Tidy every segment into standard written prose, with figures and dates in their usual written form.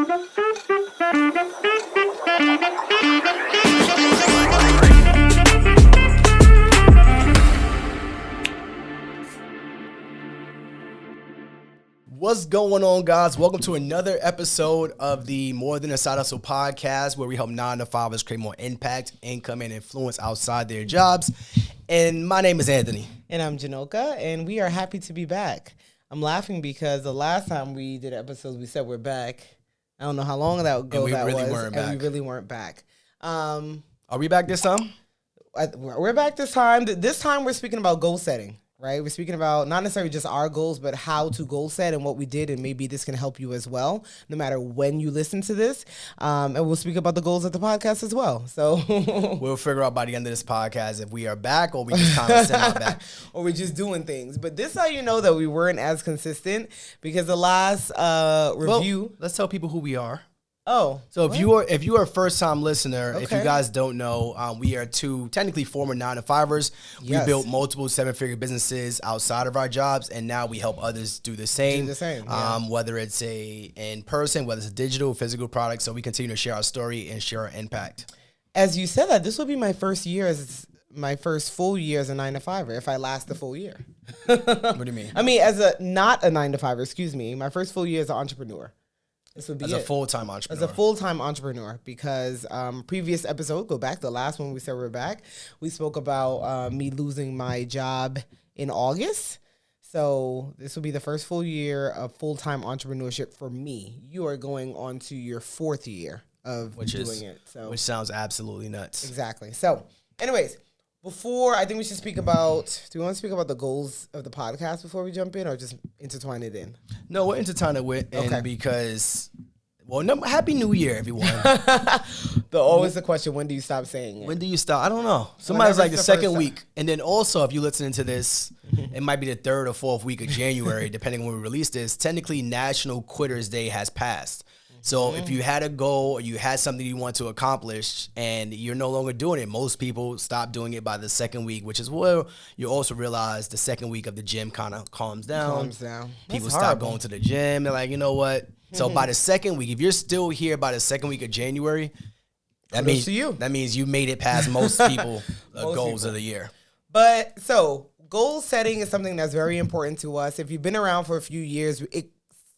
What's going on, guys? Welcome to another episode of the More Than a Side Hustle podcast, where we help 9-to-5ers create more impact, income, and influence outside their jobs. And my name is Anthony. And I'm Jhanilka, and we are happy to be back. I'm laughing because the last time we did episodes, we said we're back. I don't know how long ago that was. And we really weren't back. Are we back this time? We're back this time. This time we're speaking about goal setting. Right, we're speaking about not necessarily just our goals, but how to goal set and what we did, and maybe this can help you as well, no matter when you listen to this. And we'll speak about the goals of the podcast as well. So we'll figure out by the end of this podcast if we are back or we just kind of send out back, or we're just doing things. But this is how you know that we weren't as consistent, because the last review. Well, let's tell people who we are. Oh, so if you are a first time listener, if you guys don't know, we are two technically former 9-to-5ers. Yes. We built multiple 7-figure businesses outside of our jobs, and now we help others do the same. Whether it's in person, whether it's a digital, physical product. So we continue to share our story and share our impact. As you said that, this will be my first full year as a 9-to-5er, if I last the full year. What do you mean? I mean, not a 9-to-5er, excuse me. My first full year as an entrepreneur. This would be as a full-time entrepreneur. As a full-time entrepreneur, because previous episode, go back, the last one we said we're back, we spoke about me losing my job in August. So this will be the first full year of full-time entrepreneurship for me. You are going on to your 4th year of doing it. So which sounds absolutely nuts. Exactly. So anyways, before, I think we should speak about, do you want to speak about the goals of the podcast before we jump in, or just intertwine it in? No, we'll intertwine it in because, Happy New Year, everyone. Always the question, when do you stop saying it? When do you stop? I don't know. Somebody's like the second week. And then also, if you're listening to this, it might be the 3rd or 4th week of January, depending on when we release this. Technically, National Quitters Day has passed. So if you had a goal or you had something you want to accomplish and you're no longer doing it, most people stop doing it by the 2nd week, which is where you also realize the 2nd week of the gym kind of calms down. People stop going to the gym. They're like, you know what? So by the 2nd week, if you're still here by the 2nd week of January, that means you made it past most people goals of the year. But so goal setting is something that's very important to us. If you've been around for a few years, it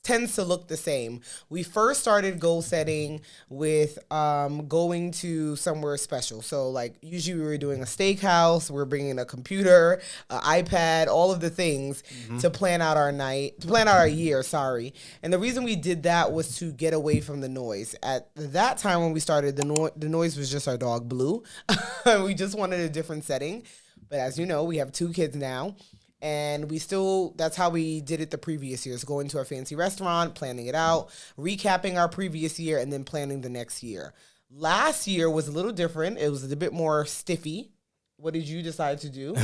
tends to look the same. We first started goal setting with going to somewhere special. So like usually we were doing a steakhouse, we're bringing a computer, an iPad, all of the things to plan out our year, sorry. And the reason we did that was to get away from the noise. At that time when we started, the noise was just our dog Blue. We just wanted a different setting. But as you know, we have 2 kids now. And that's how we did it the previous years, going to a fancy restaurant, planning it out, recapping our previous year, and then planning the next year. Last year was a little different. It was a bit more stiffy. What did you decide to do?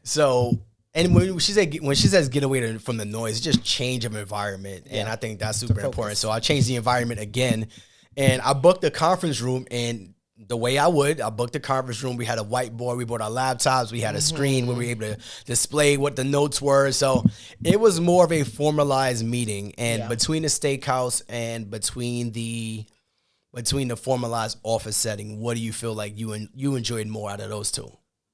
So, and when she says get away from the noise, it's just change of environment. Yeah. And I think that's super important. So I changed the environment again, and I booked a conference room, and the way I booked a conference room. We had a whiteboard. We brought our laptops. We had a screen where we were able to display what the notes were. So it was more of a formalized meeting. And between the steakhouse and between the formalized office setting, what do you feel like you enjoyed more out of those two?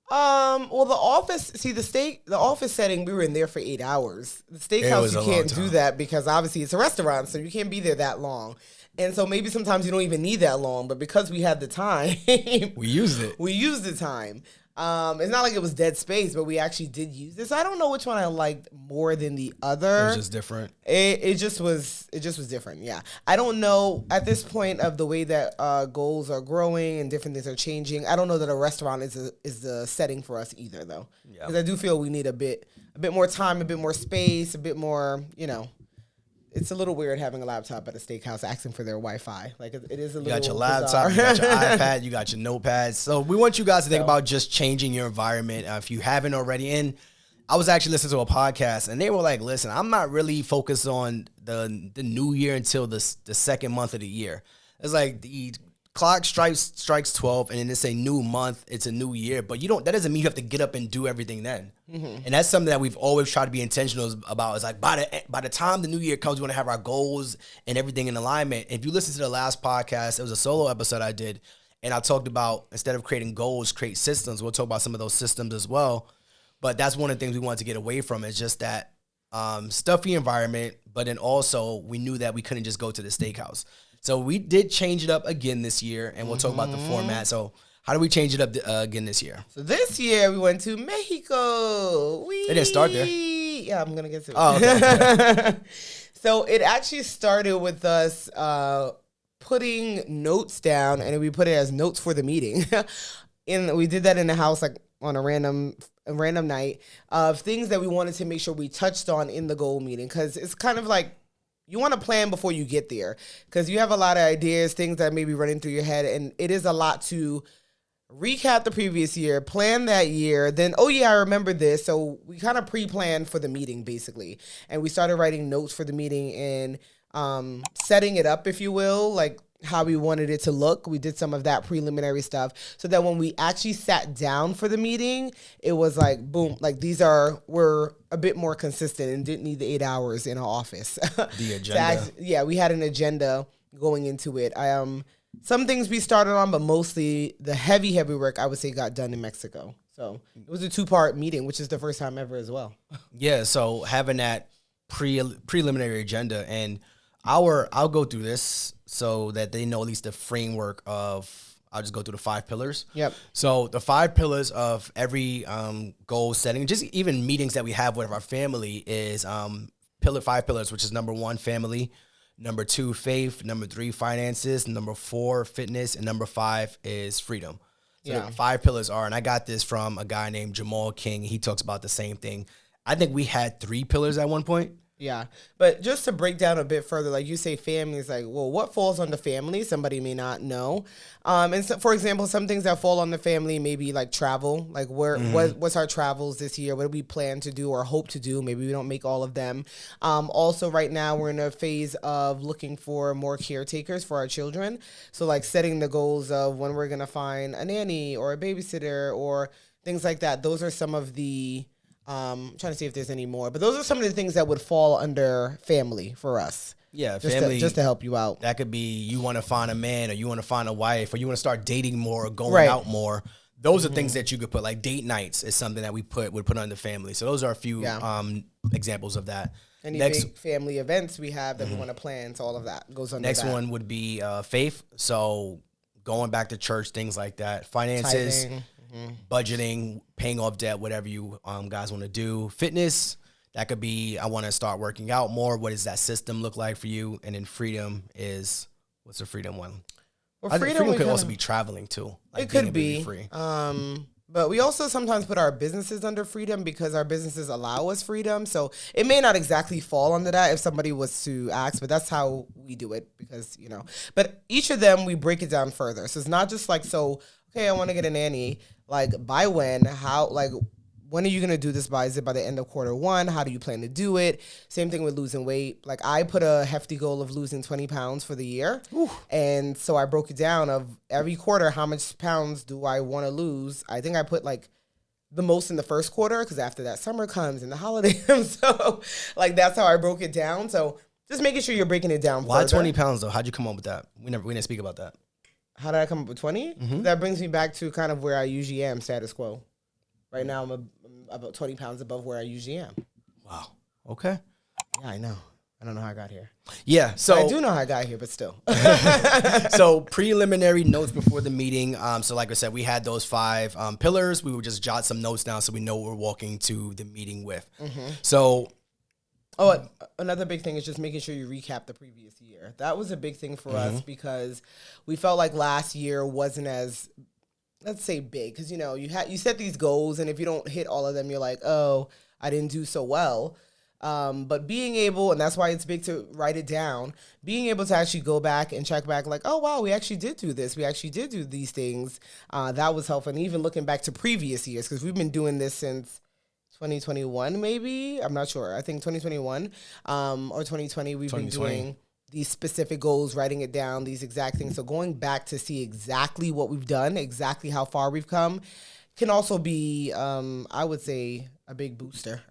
Well, the office setting, we were in there for 8 hours. The steakhouse, you can't do that because obviously it's a restaurant, so you can't be there that long. And so maybe sometimes you don't even need that long, but because we had the time, we used it. We used the time. It's not like it was dead space, but we actually did use this. I don't know which one I liked more than the other. It was just different. It just was different. Yeah. I don't know at this point of the way that goals are growing and different things are changing. I don't know that a restaurant is the setting for us either, though. Yeah. Because I do feel we need a bit more time, a bit more space, a bit more, It's a little weird having a laptop at a steakhouse asking for their Wi-Fi. Like, it is a little. You got your laptop, you got your iPad, you got your notepads. So we want you guys to think about just changing your environment if you haven't already. And I was actually listening to a podcast, and they were like, listen, I'm not really focused on the new year until the 2nd month of the year. It's like the clock strikes 12, and then it's a new month, it's a new year. But that doesn't mean you have to get up and do everything then. Mm-hmm. And that's something that we've always tried to be intentional about. It's like by the time the new year comes, we want to have our goals and everything in alignment. If you listen to the last podcast, it was a solo episode I did, and I talked about, instead of creating goals, create systems. We'll talk about some of those systems as well. But that's one of the things we wanted to get away from, is just that stuffy environment. But then also we knew that we couldn't just go to the steakhouse. So we did change it up again this year, and we'll talk about the format. So how do we change it up again this year? So this year we went to Mexico. It didn't start there. Yeah, I'm going to get to it. Oh, okay. So it actually started with us putting notes down, and we put it as notes for the meeting. And we did that in the house, like on a random night, of things that we wanted to make sure we touched on in the goal meeting. Because it's kind of like, you want to plan before you get there, because you have a lot of ideas, things that may be running through your head, and it is a lot to recap the previous year, plan that year, then, oh yeah, I remember this. So we kind of pre-planned for the meeting, basically. And we started writing notes for the meeting and setting it up, if you will, like how we wanted it to look. We did some of that preliminary stuff so that when we actually sat down for the meeting, it was like, boom, like we're a bit more consistent and didn't need the 8 hours in our office. The agenda. We had an agenda going into it. Some things we started on, but mostly the heavy work, I would say, got done in Mexico. So it was a 2-part meeting, which is the first time ever as well. Yeah, so having that preliminary agenda, and I'll go through this so that they know at least the framework of, I'll just go through the 5 pillars. Yep. So the 5 pillars of every goal setting, just even meetings that we have with our family, is 5 pillars, which is number 1, family, number 2, faith, number 3, finances, number 4, fitness, and number 5 is freedom. So the 5 pillars are, and I got this from a guy named Jamal King. He talks about the same thing. I think we had 3 pillars at one point. Yeah. But just to break down a bit further, like you say, family is like, well, what falls on the family? Somebody may not know. And so, for example, some things that fall on the family may be like travel. Like what's our travels this year? What do we plan to do or hope to do? Maybe we don't make all of them. Also, right now, we're in a phase of looking for more caretakers for our children. So like setting the goals of when we're going to find a nanny or a babysitter or things like that. Those are some of the... I'm trying to see if there's any more, but those are some of the things that would fall under family for us. Yeah, family. Just to help you out. That could be you want to find a man, or you want to find a wife, or you want to start dating more or going out more. Those are things that you could put, like date nights is something that would put under family. So those are a few examples of that. Any big family events we have that we want to plan, so all of that goes under Next that. one would be faith. So going back to church, things like that. Finances. Tithing. Budgeting, paying off debt, whatever you guys want to do. Fitness, that could be, I want to start working out more. What does that system look like for you? And then freedom is, what's the freedom one? Well, freedom could also be traveling too. Like it could be free. But we also sometimes put our businesses under freedom because our businesses allow us freedom. So it may not exactly fall under that if somebody was to ask, but that's how we do it because, But each of them, we break it down further. So it's not just like, okay, I want to get a nanny. Like, by when? How? Like, when are you going to do this by? Is it by the end of Q1? How do you plan to do it? Same thing with losing weight. Like, I put a hefty goal of losing 20 pounds for the year. Ooh. And so I broke it down of every quarter, how much pounds do I want to lose? I think I put, like, the most in the first quarter because after that, summer comes and the holidays. So, like, that's how I broke it down. So just making sure you're breaking it down Why 20 pounds, though? How'd you come up with that? We didn't speak about that. How did I come up with 20? Mm-hmm. That brings me back to kind of where I usually am, status quo. Right now, I'm about 20 pounds above where I usually am. Wow. Okay. Yeah, I know. I don't know how I got here. Yeah, so... I do know how I got here, but still. So, preliminary notes before the meeting. So, like I said, we had those 5 pillars. We would just jot some notes down so we know what we're walking to the meeting with. Mm-hmm. So... Oh, another big thing is just making sure you recap the previous year. That was a big thing for us because we felt like last year wasn't as, let's say, big. Because, you set these goals, and if you don't hit all of them, you're like, oh, I didn't do so well. But being able, and that's why it's big to write it down, being able to actually go back and check back like, oh, wow, we actually did do this. We actually did do these things. That was helpful. And even looking back to previous years, because we've been doing this since 2021, maybe. I'm not sure. I think 2021 or 2020, we've been doing these specific goals, writing it down, these exact things. So going back to see exactly what we've done, exactly how far we've come, can also be, I would say, a big booster.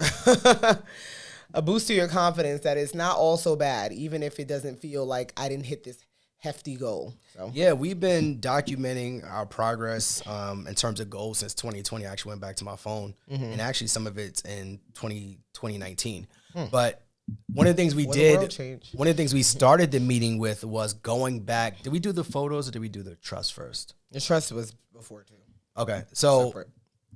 A boost to your confidence that it's not all so bad, even if it doesn't feel like I didn't hit this hefty goal. So. Yeah, we've been documenting our progress in terms of goals since 2020. I actually went back to my phone, and actually some of it's in 2019. But one of the things we did, one of the things we started the meeting with was going back. Did we do the photos or did we do the trust first? The trust was before too. Okay, so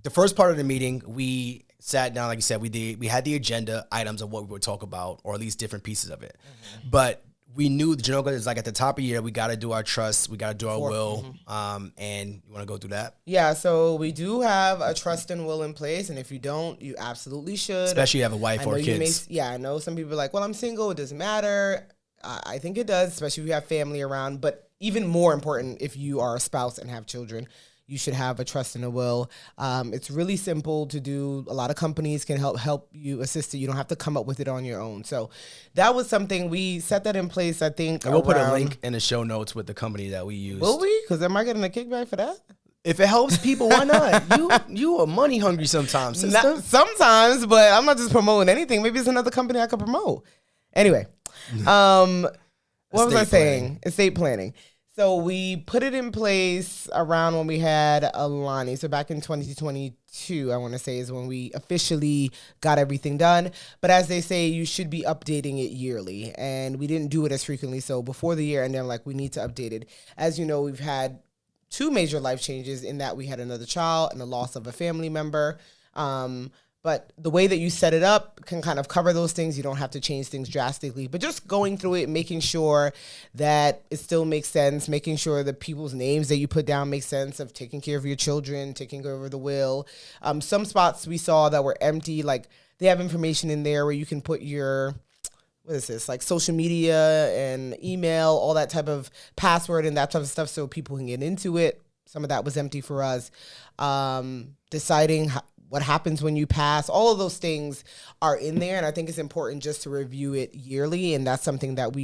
the first part of the meeting, we sat down, like you said, we had the agenda items of what we would talk about, or at least different pieces of it. But we knew the Jhanilka is like at the top of the year, we got to do our trust, we got to do our will. And you want to go through that? Yeah, so we do have a trust and will in place. And if you don't, you absolutely should. Especially if you have a wife or kids. I know some people are like, well, I'm single, it doesn't matter. I think it does, especially if you have family around. But even more important, if you are a spouse and have children, you should have a trust and a will. It's really simple to do. A lot of companies can help you, assist you. You don't have to come up with it on your own. So that was something, we set that in place, I think. And we'll put a link in the show notes with the company that we use. Will we? Because am I getting a kickback for that? If it helps people, why not? You are money hungry sometimes, sister. Sometimes, but I'm not just promoting anything. Maybe it's another company I could promote. Anyway, what was I saying? Estate planning. So we put it in place around when we had Alani. So back in 2022, I want to say, is when we officially got everything done. But as they say, you should be updating it yearly. And we didn't do it as frequently. So before the year, and then we need to update it. As you know, we've had 2 major life changes in that we had another child and the loss of a family member. But the way that you set it up can kind of cover those things. You don't have to change things drastically. But just going through it, making sure that it still makes sense, making sure the people's names that you put down make sense, of taking care of your children, taking care of the will. Some spots we saw that were empty, like they have information in there where you can put your, what is this, like social media and email, all that type of password and that type of stuff so people can get into it. Some of that was empty for us. Deciding what happens when you pass, all of those things are in there. And I think it's important just to review it yearly. And that's something that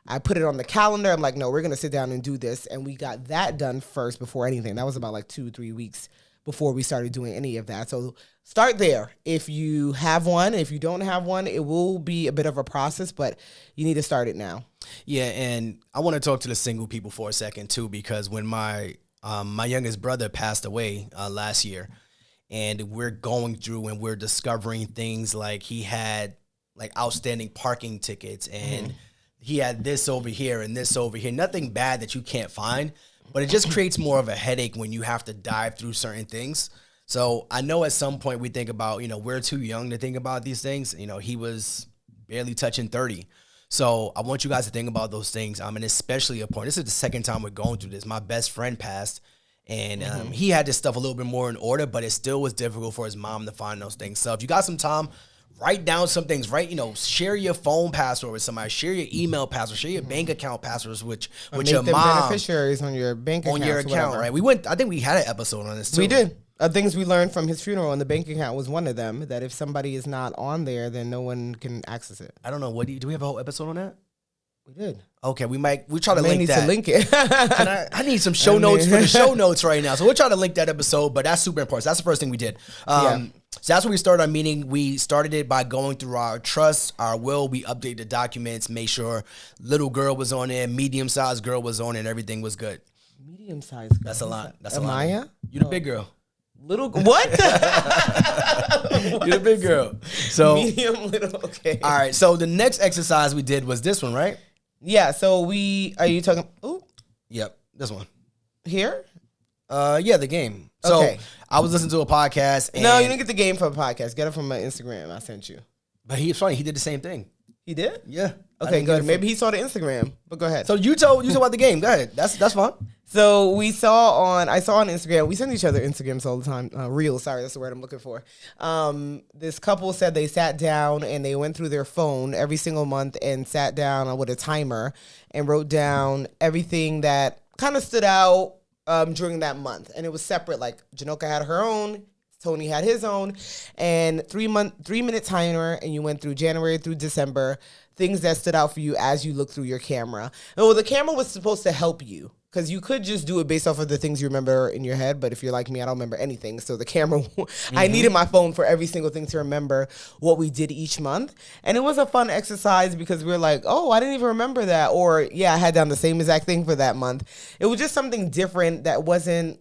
I put it on the calendar. I'm like, no, we're going to sit down and do this. And we got that done first before anything. That was about 2-3 weeks before we started doing any of that. So start there. If you have one, if you don't have one, it will be a bit of a process, but you need to start it now. Yeah. And I want to talk to the single people for a second too, because when my youngest brother passed away last year, and we're going through and we're discovering things like he had outstanding parking tickets and he had this over here and this over here. Nothing bad that you can't find, but it just creates more of a headache when you have to dive through certain things. So I know at some point we think about, we're too young to think about these things. He was barely touching 30. So I want you guys to think about those things. And especially a point. This is the second time we're going through this. My best friend passed. And he had this stuff a little bit more in order, but it still was difficult for his mom to find those things. So if you got some time, write down some things, share your phone password with somebody, share your email password, share your bank account passwords with your mom. Beneficiaries on your bank account. On your account, right? I think we had an episode on this too. We did. Things we learned from his funeral, and the bank account was one of them, that if somebody is not on there, then no one can access it. I don't know. Do we have a whole episode on that? We did. Okay, we try to link that. To link it. I need some show notes for the show notes right now. So we'll try to link that episode, but that's super important. So that's the first thing we did. So that's when we started our meeting. We started it by going through our trust, our will. We updated the documents, made sure little girl was on there, medium-sized girl was on it, and everything was good. Medium-sized girl? That's a lot. That's a lot. Amaya? You're the big girl. Little what? You're the big girl. So medium, little. Okay. All right. So the next exercise we did was this one, right? Yeah. So are you talking? Ooh. Yep. This one. Here? Yeah, the game. So okay. I was listening to a podcast. No, you didn't get the game from a podcast. Get it from my Instagram. I sent you. But he was funny. He did the same thing. He did? Yeah. Okay, good. Maybe he saw the Instagram. But go ahead. So you told about the game. Go ahead. That's fine. So I saw on Instagram, we send each other Instagrams all the time. Reels, sorry, that's the word I'm looking for. This couple said they sat down and they went through their phone every single month and sat down with a timer and wrote down everything that kind of stood out during that month. And it was separate. Like Jhanilka had her own, Tony had his own, and 3-minute timer, and you went through January through December, things that stood out for you as you look through your camera. Well, the camera was supposed to help you, because you could just do it based off of the things you remember in your head. But if you're like me, I don't remember anything. So the camera, I needed my phone for every single thing to remember what we did each month. And it was a fun exercise because we were like, oh, I didn't even remember that. Or yeah, I had done the same exact thing for that month. It was just something different that wasn't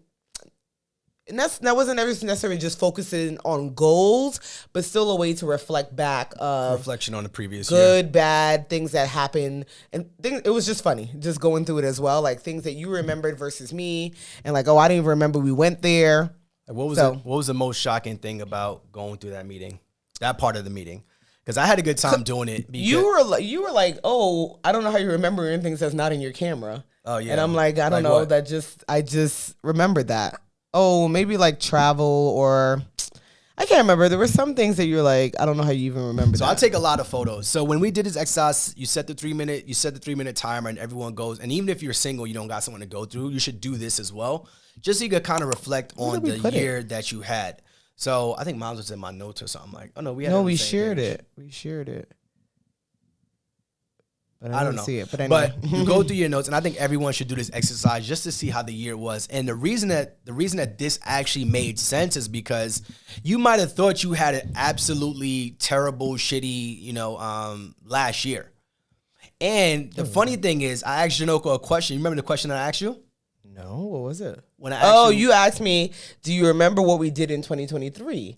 necessarily just focusing on goals, but still a way to reflect back of reflection on the previous good, year. bad, things that happened. And it was just funny, just going through it as well. Like things that you remembered versus me. And like, oh, I didn't even remember we went there. What was the most shocking thing about going through that meeting? That part of the meeting? Because I had a good time doing it. You were like, oh, I don't know how you remember things that's not in your camera. Oh, yeah. And I'm like, I don't know. What? I just remembered that. Oh, maybe like travel or I can't remember. There were some things that you're like, I don't know how you even remember. So I take a lot of photos. So when we did this exercise, you set the 3-minute timer, and everyone goes. And even if you're single, you don't got someone to go through, you should do this as well, just so you could kind of reflect on the year that you had. So I think mine was in my notes or something. Like, oh no, we shared it. We shared it. But I don't know. See it, but anyway. But you go through your notes, and I think everyone should do this exercise just to see how the year was. And the reason that this actually made sense is because you might have thought you had an absolutely terrible, shitty, last year. And the funny thing is, I asked Jhanilka a question. You remember the question that I asked you? No, what was it? You asked me, do you remember what we did in 2023?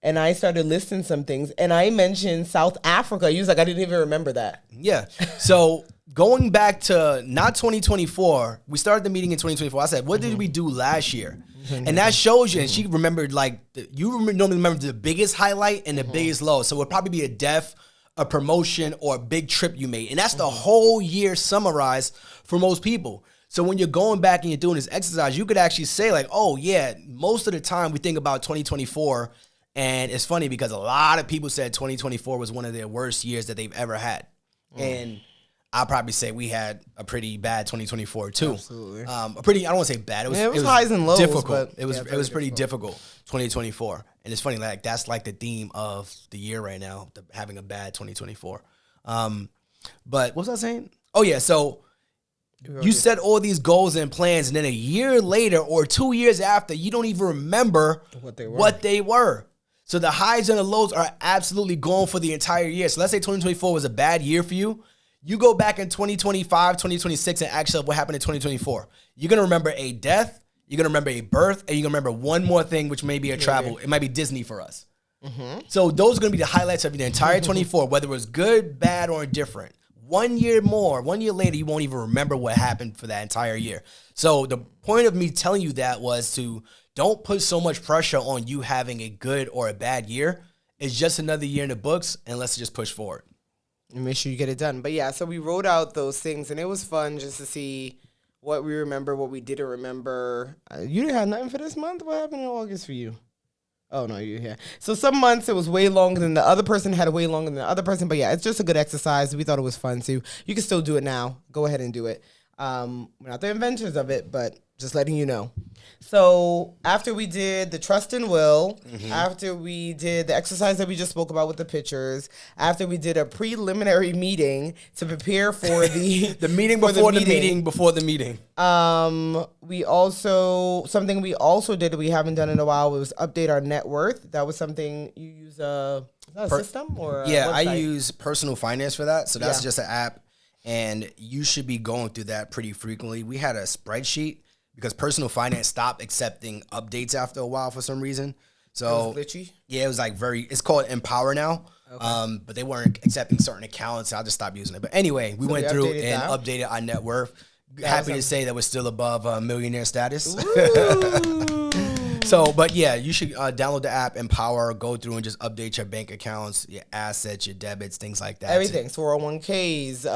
And I started listing some things, and I mentioned South Africa. You was like, I didn't even remember that. Yeah. So going back to not 2024, we started the meeting in 2024. I said, what did we do last year? And that shows you, and she remembered, like, normally remember the biggest highlight and the biggest low. So it would probably be a death, a promotion, or a big trip you made. And that's the whole year summarized for most people. So when you're going back and you're doing this exercise, you could actually say, like, oh, yeah, most of the time we think about 2024. And it's funny because a lot of people said 2024 was one of their worst years that they've ever had. And I'll probably say we had a pretty bad 2024 too. Absolutely. I don't want to say bad. It was highs and lows. Difficult. It was pretty difficult, 2024. And it's funny, like that's like the theme of the year right now, having a bad 2024. But what was I saying? Oh yeah, so you set all these goals and plans, and then a year later or 2 years after, you don't even remember what they were. So the highs and the lows are absolutely gone for the entire year. So let's say 2024 was a bad year for you. You go back in 2025, 2026, and ask yourself what happened in 2024. You're going to remember a death, you're going to remember a birth, and you're going to remember one more thing, which may be a travel. It might be Disney for us. So those are going to be the highlights of the entire 24, whether it was good, bad, or indifferent. 1 year later, you won't even remember what happened for that entire year. So the point of me telling you that was to don't put so much pressure on you having a good or a bad year. It's just another year in the books, and let's just push forward. And make sure you get it done. But yeah, so we wrote out those things, and it was fun just to see what we remember, what we didn't remember. You didn't have nothing for this month? What happened in August for you? Oh, no, you're here. So some months it was way longer than the other person, had way longer than the other person. But yeah, it's just a good exercise. We thought it was fun too. You can still do it now. Go ahead and do it. We're not the inventors of it, but just letting you know. So after we did the trust and will, after we did the exercise that we just spoke about with the pictures, after we did a preliminary meeting to prepare for the the meeting before the meeting. Something we also did that we haven't done in a while was update our net worth. That was something you use a system or a website? I use Personal Finance for that. So that's just an app, and you should be going through that pretty frequently. We had a spreadsheet because Personal Finance stopped accepting updates after a while for some reason. So it was glitchy? Yeah, it was like it's called Empower now. Okay. But they weren't accepting certain accounts, so I just stopped using it. But anyway, we went through and updated our net worth. Happy to say that we're still above millionaire status. So, but yeah, you should download the app, Empower, go through and just update your bank accounts, your assets, your debits, things like that. Everything. 401ks,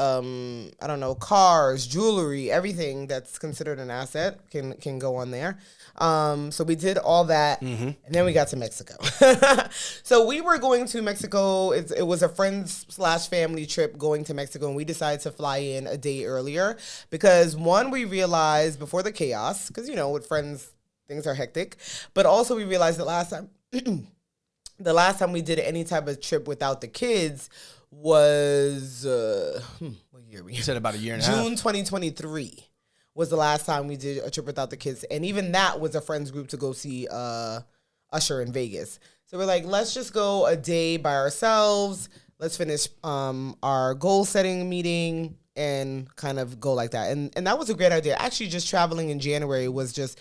I don't know, cars, jewelry, everything that's considered an asset can go on there. So we did all that, and then we got to Mexico. So we were going to Mexico. It was a friends/family trip going to Mexico, and we decided to fly in a day earlier because, one, we realized before the chaos, because, with friends, things are hectic. But also we realized that last time the last time we did any type of trip without the kids was what year we? You said about a year and a half. June 2023 was the last time we did a trip without the kids, and even that was a friends group to go see Usher in Vegas. So we're like, let's just go a day by ourselves. Let's finish our goal setting meeting and kind of go like that. And that was a great idea. Actually, just traveling in January was just.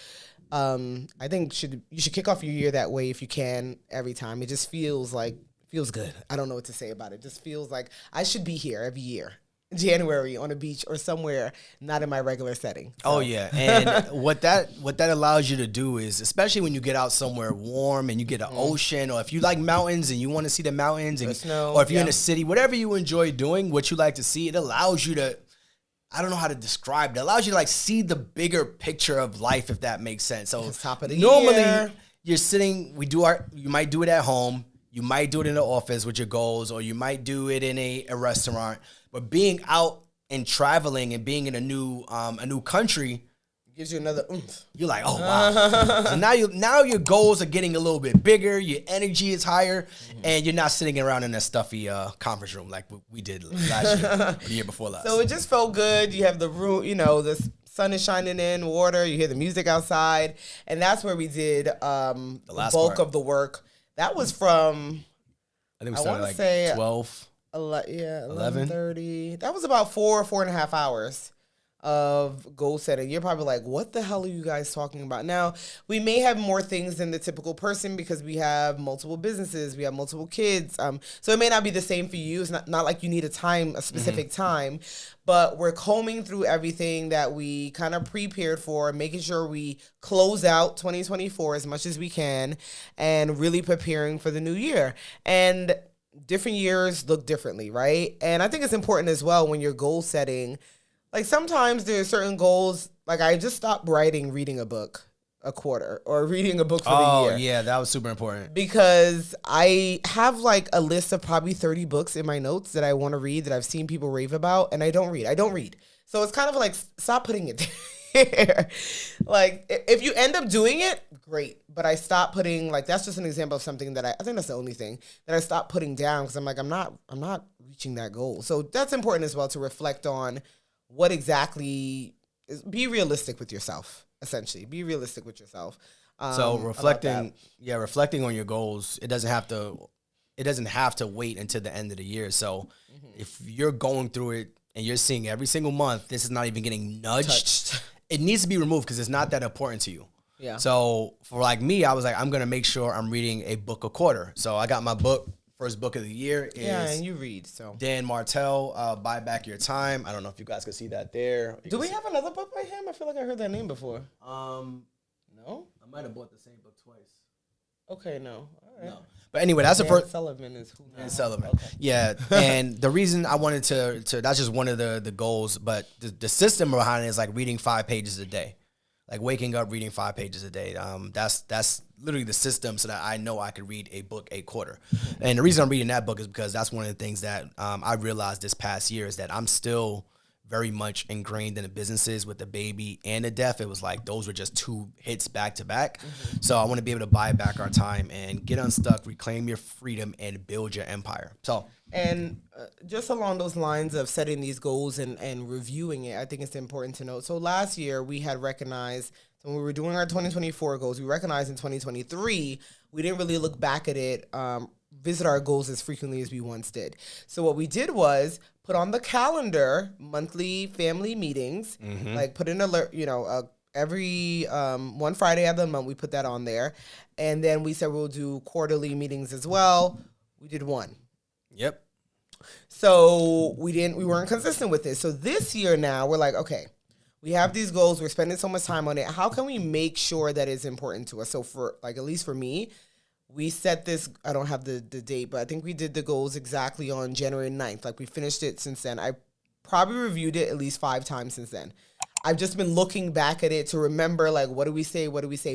I think you should kick off your year that way if you can every time. It just feels good. I don't know what to say about it. It just feels like I should be here every year. January on a beach or somewhere not in my regular setting. So. Oh yeah. And what that allows you to do is, especially when you get out somewhere warm and you get an ocean, or if you like mountains and you want to see the mountains, and snow, or if you're in a city, whatever you enjoy doing, what you like to see, it allows you to, I don't know how to describe it. It allows you to like see the bigger picture of life, if that makes sense. So top of the normally year. You're sitting, you might do it at home, you might do it in the office with your goals, or you might do it in a restaurant. But being out and traveling and being in a new country gives you another oomph. You're like, oh wow. So now your goals are getting a little bit bigger, your energy is higher, and you're not sitting around in a stuffy conference room like we did last year, or the year before last. So it just felt good. You have the room, the sun is shining in, water, you hear the music outside, and that's where we did the bulk of the work. That was from I think we started like 12. 11:30. That was about 4.5 hours of goal setting. You're probably like, what the hell are you guys talking about? Now, we may have more things than the typical person because we have multiple businesses, we have multiple kids. So it may not be the same for you. It's not like you need a specific time, but we're combing through everything that we kind of prepared for, making sure we close out 2024 as much as we can and really preparing for the new year. And different years look differently, right? And I think it's important as well when you're goal setting. Like sometimes there are certain goals, like I just stopped reading a book a quarter or reading a book for the year. Oh, yeah, that was super important. Because I have like a list of probably 30 books in my notes that I want to read that I've seen people rave about, and I don't read. So it's kind of like, stop putting it there. Like if you end up doing it, great. But I stopped putting, like, that's just an example of something that I think that's the only thing that I stopped putting down because I'm like, I'm not reaching that goal. So that's important as well to reflect on what exactly is, be realistic with yourself, essentially. Be realistic with yourself. So reflecting on your goals, it doesn't have to wait until the end of the year. So if you're going through it and you're seeing every single month, this is not even getting nudged. It needs to be removed because it's not that important to you. Yeah. So for like me, I was like, I'm going to make sure I'm reading a book a quarter. So I got my first book of the year is and you read, so Dan Martell, Buy Back Your Time. I don't know if you guys can see that there. Do we have another book by him? I feel like I heard that name before. No? I might have bought the same book twice. Okay, no. All right. No. But anyway, that's the first. Sullivan is who? Dan Sullivan. Okay. Yeah, and the reason I wanted to that's just one of the goals, but the system behind it is like reading 5 pages a day. Like waking up, reading 5 pages a day. That's literally the system so that I know I could read a book a quarter. And the reason I'm reading that book is because that's one of the things that I realized this past year is that I'm still very much ingrained in the businesses with the baby and the death. It was like those were just 2 hits back to back. So I want to be able to buy back our time and get unstuck, reclaim your freedom, and build your empire. So. And just along those lines of setting these goals and reviewing it, I think it's important to note. So last year we had recognized, so when we were doing our 2024 goals, we recognized in 2023, we didn't really look back at it, visit our goals as frequently as we once did. So what we did was put on the calendar monthly family meetings, like put an alert, every one Friday of the month, we put that on there. And then we said we'll do quarterly meetings as well. We did one. Yep. So we weren't consistent with it. So this year now we're like, okay, we have these goals. We're spending so much time on it. How can we make sure that it's important to us? So for like, at least for me, we set this, I don't have the date, but I think we did the goals exactly on January 9th. Like we finished it since then. I probably reviewed it at least 5 times since then. I've just been looking back at it to remember, like, what do we say?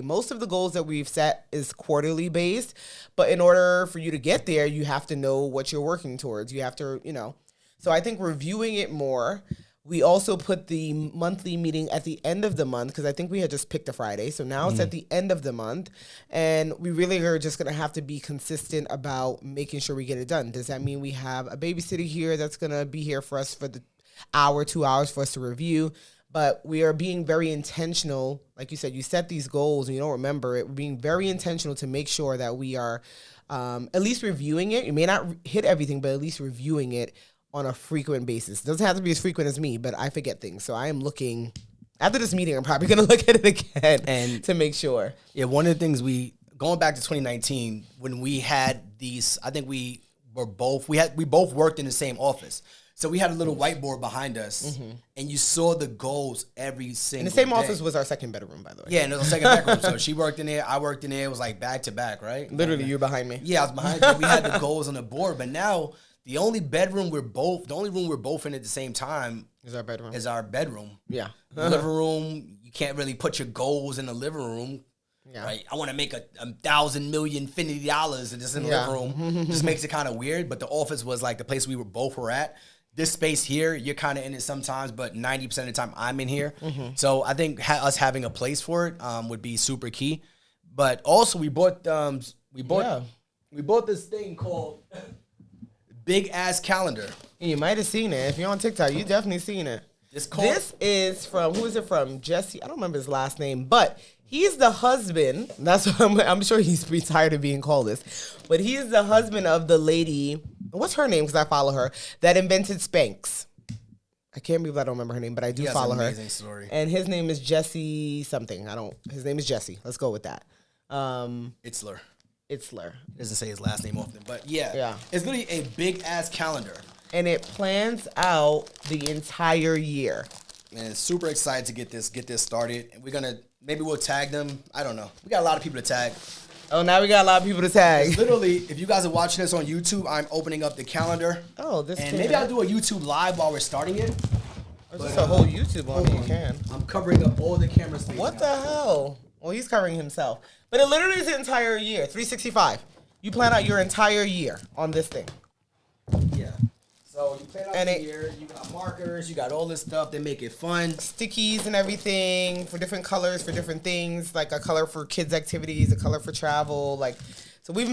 Most of the goals that we've set is quarterly based, but in order for you to get there, you have to know what you're working towards. You have to, So I think reviewing it more We also put the monthly meeting at the end of the month because I think we had just picked a Friday. So now it's at the end of the month. And we really are just going to have to be consistent about making sure we get it done. Does that mean we have a babysitter here that's going to be here for us for the hour, 2 hours for us to review? But we are being very intentional. Like you said, you set these goals and you don't remember it. We're being very intentional to make sure that we are at least reviewing it. You may not hit everything, but at least reviewing it on a frequent basis. It doesn't have to be as frequent as me, but I forget things. So I am looking, after this meeting, I'm probably going to look at it again and to make sure. Yeah, one of the things going back to 2019, when we had these, I think we both worked in the same office. So we had a little whiteboard behind us, and you saw the goals every single day. And the same office was our second bedroom, by the way. Yeah, and it was a second bedroom. So she worked in there, I worked in there. It was like back to back, right? Literally, you're behind me. Yeah, I was behind you. We had the goals on the board, but now the only room we're both in at the same time is our bedroom. Yeah. The living room, you can't really put your goals in the living room. Yeah. Right. I want to make $1,000 million $50 and just in the living room. Just makes it kind of weird. But the office was like the place we were at. This space here, you're kind of in it sometimes, but 90% of the time I'm in here. So I think us having a place for it would be super key. But also we bought this thing called Big Ass Calendar. You might have seen it. If you're on TikTok, you definitely seen it. This is from, who is it from? Jesse. I don't remember his last name, but he's the husband. That's what I'm sure he's pretty tired of being called this. But he's the husband of the lady, what's her name? Because I follow her, that invented Spanx. I can't believe I don't remember her name, but I do follow her. Amazing story. And his name is Jesse something. His name is Jesse. Let's go with that. Itzler. Doesn't say his last name often, but yeah. It's literally a big ass calendar. And it plans out the entire year. And super excited to get this started. And maybe we'll tag them. I don't know. We got a lot of people to tag. Oh, now we got a lot of people to tag. It's literally, if you guys are watching this on YouTube, I'm opening up the calendar. Oh, and maybe I'll do a YouTube live while we're starting it. There's a whole YouTube on it. You can. I'm covering up all the camera space. What the hell? Well, he's covering himself. But it literally is the entire year, 365. You plan out your entire year on this thing. Yeah. So you plan out the year, you got markers, you got all this stuff that make it fun. Stickies and everything for different colors, for different things, like a color for kids' activities, a color for travel. So we've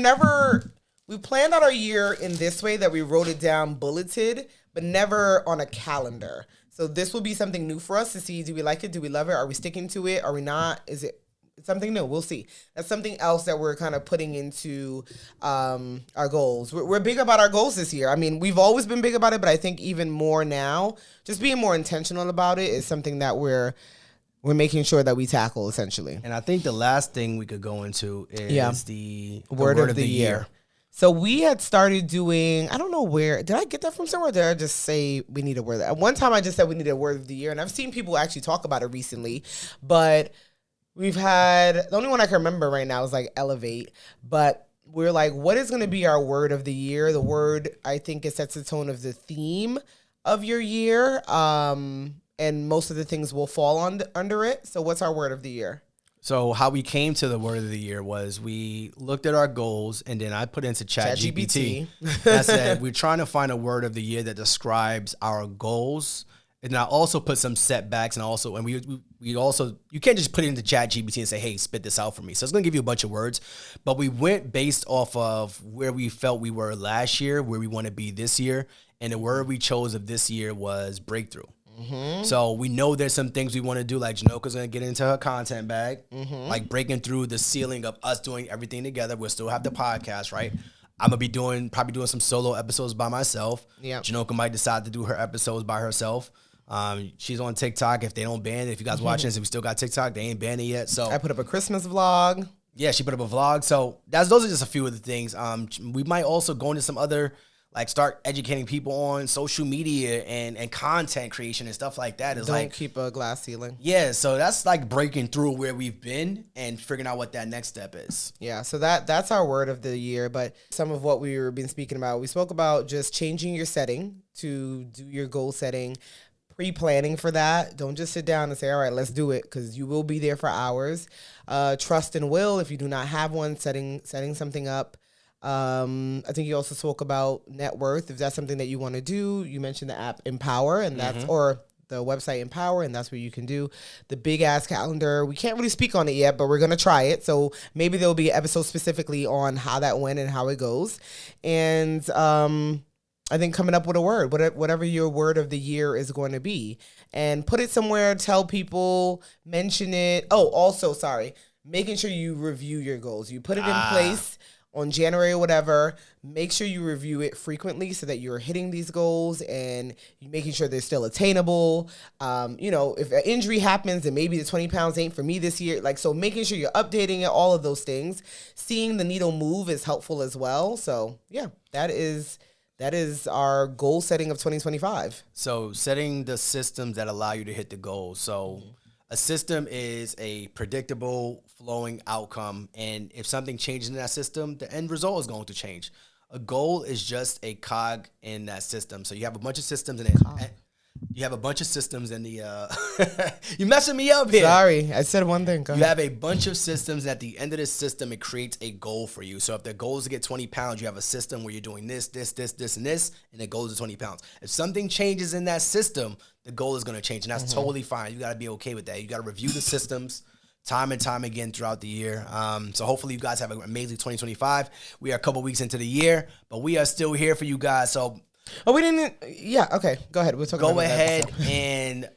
planned out our year in this way that we wrote it down bulleted, but never on a calendar. So this will be something new for us to see, do we like it? Do we love it? Are we sticking to it? Are we not? Is it something new? We'll see. That's something else that we're kind of putting into our goals. We're big about our goals this year. I mean, we've always been big about it, but I think even more now, just being more intentional about it is something that we're making sure that we tackle, essentially. And I think the last thing we could go into is the word of the year. So we had started doing, I don't know where, did I get that from somewhere? Or did I just say we need a word? At one time I just said we need a word of the year, and I've seen people actually talk about it recently, but we've had, the only one I can remember right now is like elevate, but we're like, what is going to be our word of the year? The word, I think, it sets the tone of the theme of your year, and most of the things will fall under it. So what's our word of the year? So how we came to the word of the year was we looked at our goals, and then I put into ChatGPT. I said, we're trying to find a word of the year that describes our goals. And I also put some setbacks, and we also, you can't just put it into ChatGPT and say, hey, spit this out for me. So it's going to give you a bunch of words, but we went based off of where we felt we were last year, where we want to be this year. And the word we chose of this year was breakthrough. So we know there's some things we want to do, like Jhanilka's going to get into her content bag, like breaking through the ceiling of us doing everything together. We'll still have the podcast, right? I'm going to be probably doing some solo episodes by myself. Yeah. Jhanilka might decide to do her episodes by herself. She's on TikTok. If they don't ban it, if you guys watching this, if we still got TikTok, they ain't banned it yet. So I put up a Christmas vlog. Yeah, she put up a vlog. So those are just a few of the things. We might also go into some other, like start educating people on social media and content creation and stuff like that. Don't keep a glass ceiling. Yeah, so that's like breaking through where we've been and figuring out what that next step is. Yeah, so that's our word of the year. But some of what we've been speaking about, we spoke about just changing your setting to do your goal setting. Pre-planning for that. Don't just sit down and say, all right, let's do it, because you will be there for hours. Trust and will, if you do not have one, setting something up. I think you also spoke about net worth. If that's something that you want to do, you mentioned the app Empower, and that's, or the website Empower, and that's where you can do the big ass calendar. We can't really speak on it yet, but we're going to try it. So maybe there'll be an episode specifically on how that went and how it goes. And I think coming up with a word, whatever your word of the year is going to be, and put it somewhere, tell people, mention it. Oh, also, sorry, making sure you review your goals. You put it in place on January or whatever. Make sure you review it frequently so that you're hitting these goals and you're making sure they're still attainable. If an injury happens and maybe the 20 pounds ain't for me this year, so making sure you're updating it, all of those things. Seeing the needle move is helpful as well. So yeah, that is our goal setting of 2025. So setting the systems that allow you to hit the goals. So a system is a predictable, flowing outcome. And if something changes in that system, the end result is going to change. A goal is just a cog in that system. So you have a bunch of systems in it. You have a bunch of systems in the you messing me up here. Sorry, I said one thing. Go ahead. You have a bunch of systems. At the end of this system, it creates a goal for you. So if the goal is to get 20 pounds, you have a system where you're doing this, and this, and it goes to 20 pounds. If something changes in that system, the goal is going to change, and that's totally fine. You got to be okay with that. You got to review the systems time and time again throughout the year. So hopefully you guys have an amazing 2025. We are a couple weeks into the year, but we are still here for you guys. So we didn't. Yeah, okay. Go ahead. We'll talk about that. Go ahead and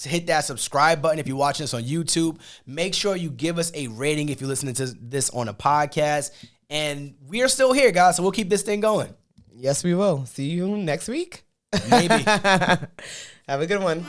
hit that subscribe button if you're watching this on YouTube. Make sure you give us a rating if you're listening to this on a podcast. And we are still here, guys, so we'll keep this thing going. Yes, we will. See you next week. Maybe. Have a good one.